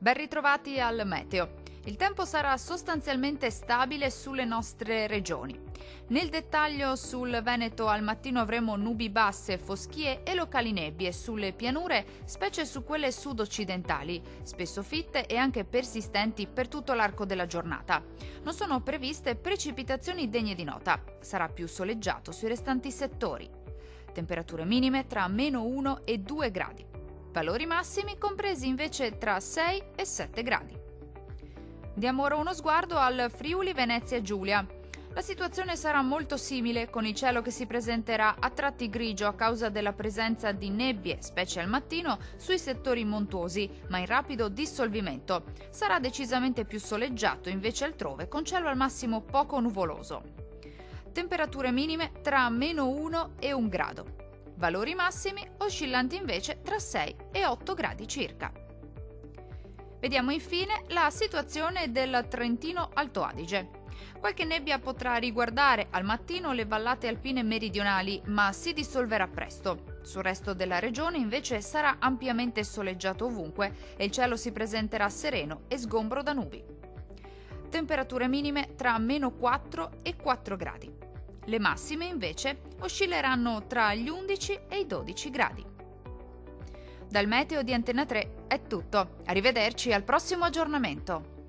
Ben ritrovati al meteo. Il tempo sarà sostanzialmente stabile sulle nostre regioni. Nel dettaglio sul Veneto al mattino avremo nubi basse, foschie e locali nebbie sulle pianure, specie su quelle sud-occidentali, spesso fitte e anche persistenti per tutto l'arco della giornata. Non sono previste precipitazioni degne di nota. Sarà più soleggiato sui restanti settori. Temperature minime tra -1 e 2 gradi. Valori massimi compresi invece tra 6 e 7 gradi. Diamo ora uno sguardo al Friuli Venezia Giulia. La situazione sarà molto simile, con il cielo che si presenterà a tratti grigio a causa della presenza di nebbie, specie al mattino, sui settori montuosi, ma in rapido dissolvimento. Sarà decisamente più soleggiato invece altrove, con cielo al massimo poco nuvoloso. Temperature minime tra -1 e 1 grado. Valori massimi oscillanti invece tra 6 e 8 gradi circa. Vediamo infine la situazione del Trentino Alto Adige. Qualche nebbia potrà riguardare al mattino le vallate alpine meridionali, ma si dissolverà presto. Sul resto della regione invece sarà ampiamente soleggiato ovunque e il cielo si presenterà sereno e sgombro da nubi. Temperature minime tra -4 e 4 gradi. Le massime invece oscilleranno tra gli 11 e i 12 gradi. Dal meteo di Antena 3 è tutto. Arrivederci al prossimo aggiornamento.